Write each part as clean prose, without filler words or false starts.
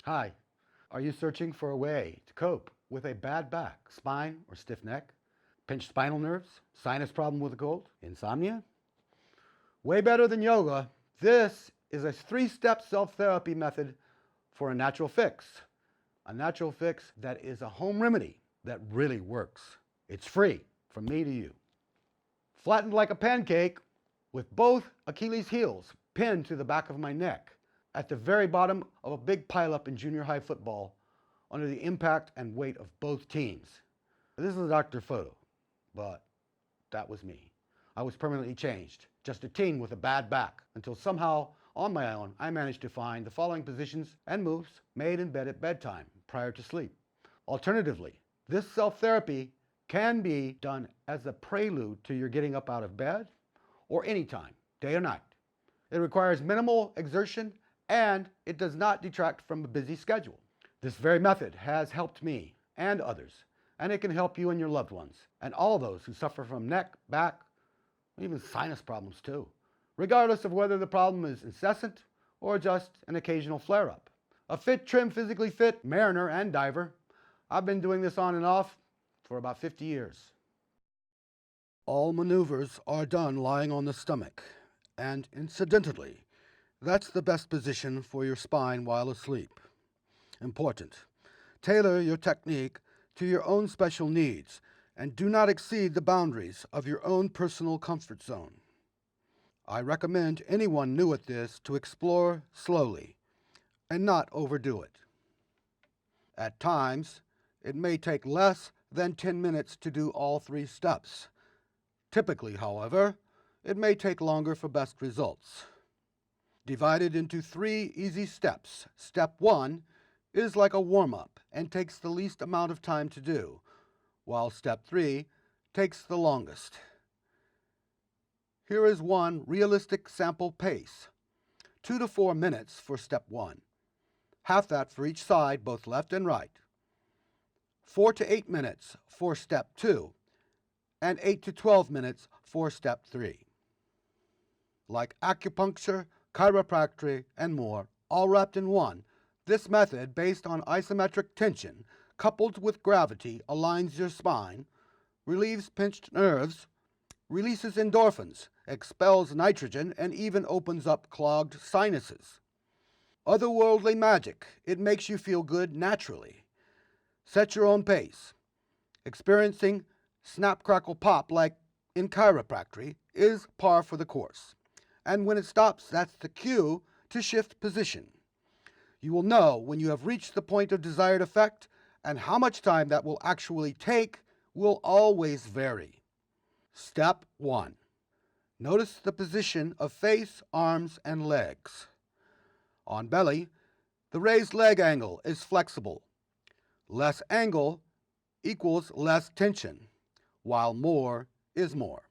Hi, are you searching for a way to cope with a bad back, spine, or stiff neck? Pinched spinal nerves? Sinus problem with a cold? Insomnia? Way better than yoga. This is a 3-step self-therapy method for a natural fix. A natural fix that is a home remedy that really works. It's free from me to you. Flattened like a pancake with both Achilles heels pinned to the back of my neck at the very bottom of a big pileup in junior high football under the impact and weight of both teams. This is a doctor photo, but that was me. I was permanently changed, just a teen with a bad back, until somehow, on my own, I managed to find the following positions and moves made in bed at bedtime, prior to sleep. Alternatively, this self-therapy can be done as a prelude to your getting up out of bed, or anytime, day or night. It requires minimal exertion, and it does not detract from a busy schedule. This very method has helped me and others, and it can help you and your loved ones, and all those who suffer from neck, back, even sinus problems too, regardless of whether the problem is incessant or just an occasional flare-up. A fit, trim, physically fit mariner and diver, I've been doing this on and off for about 50 years. All maneuvers are done lying on the stomach, and incidentally, that's the best position for your spine while asleep. Important. Tailor your technique to your own special needs and do not exceed the boundaries of your own personal comfort zone. I recommend anyone new at this to explore slowly and not overdo it. At times, it may take less than 10 minutes to do all 3 steps. Typically, however, it may take longer for best results. Divided into 3 easy steps. Step 1 is like a warm-up and takes the least amount of time to do, while step 3 takes the longest. Here is one realistic sample pace. 2 to 4 minutes for step 1. Half that for each side, both left and right. 4 to 8 minutes for step 2, and 8 to 12 minutes for step 3. Like acupuncture, chiropractic, and more, all wrapped in one, this method, based on isometric tension, coupled with gravity, aligns your spine, relieves pinched nerves, releases endorphins, expels nitrogen, and even opens up clogged sinuses. Otherworldly magic. It makes you feel good naturally. Set your own pace. Experiencing snap, crackle, pop like in chiropractic is par for the course. And when it stops, that's the cue to shift position. You will know when you have reached the point of desired effect, and how much time that will actually take will always vary. Step 1. Notice the position of face, arms, and legs. On belly, the raised leg angle is flexible. Less angle equals less tension, while more is more.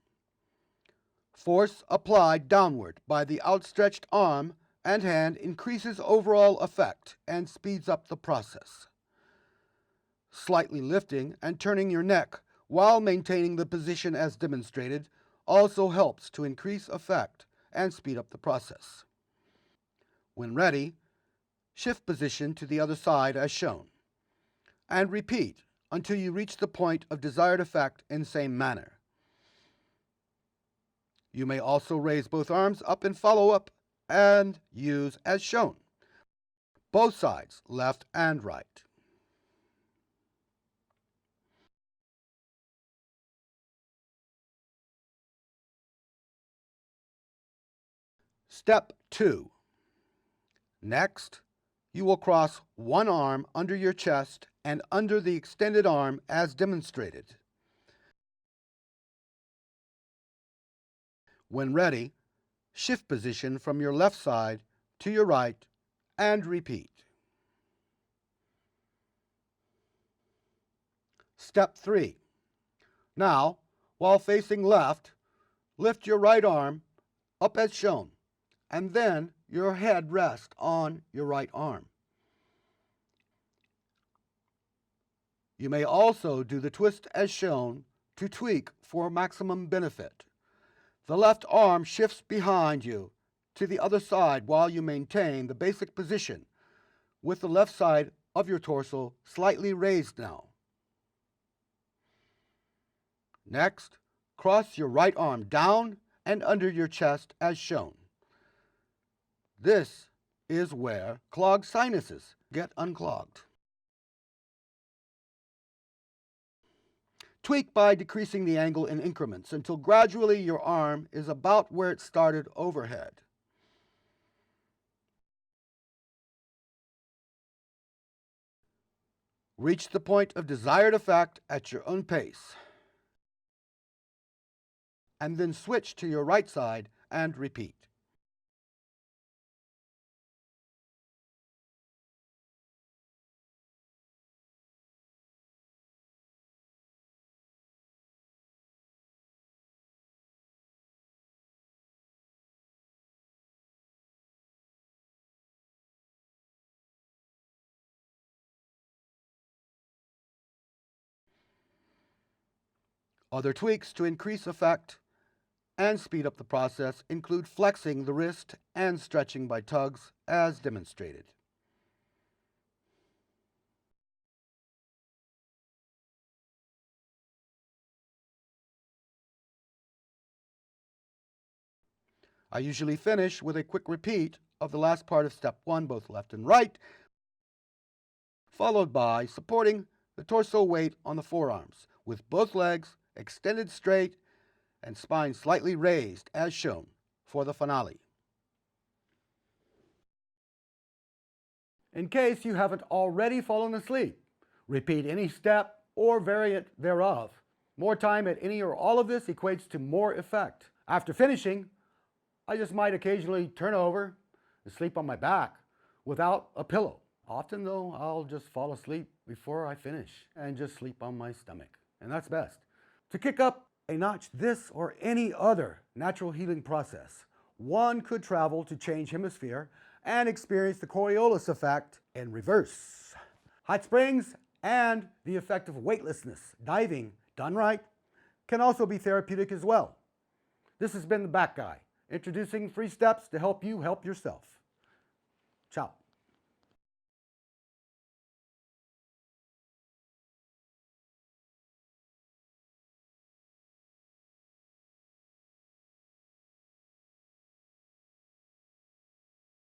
Force applied downward by the outstretched arm and hand increases overall effect and speeds up the process. Slightly lifting and turning your neck while maintaining the position as demonstrated also helps to increase effect and speed up the process. When ready, shift position to the other side as shown, and repeat until you reach the point of desired effect in same manner. You may also raise both arms up in follow-up and use as shown. Both sides, left and right. Step 2. Next, you will cross one arm under your chest and under the extended arm as demonstrated. When ready, shift position from your left side to your right and repeat. Step 3. Now, while facing left, lift your right arm up as shown, and then your head rests on your right arm. You may also do the twist as shown to tweak for maximum benefit. The left arm shifts behind you to the other side while you maintain the basic position with the left side of your torso slightly raised now. Next, cross your right arm down and under your chest as shown. This is where clogged sinuses get unclogged. Tweak by decreasing the angle in increments until gradually your arm is about where it started overhead. Reach the point of desired effect at your own pace. And then switch to your right side and repeat. Other tweaks to increase effect and speed up the process include flexing the wrist and stretching by tugs as demonstrated. I usually finish with a quick repeat of the last part of step 1, both left and right, followed by supporting the torso weight on the forearms with both legs extended straight and spine slightly raised as shown for the finale. In case you haven't already fallen asleep, repeat any step or variant thereof. More time at any or all of this equates to more effect. After finishing, I just might occasionally turn over and sleep on my back without a pillow. Often though, I'll just fall asleep before I finish and just sleep on my stomach, and that's best. To kick up a notch this or any other natural healing process, one could travel to change hemisphere and experience the Coriolis effect in reverse. Hot springs and the effect of weightlessness, diving, done right, can also be therapeutic as well. This has been the Back Guy, introducing 3 steps to help you help yourself. Ciao.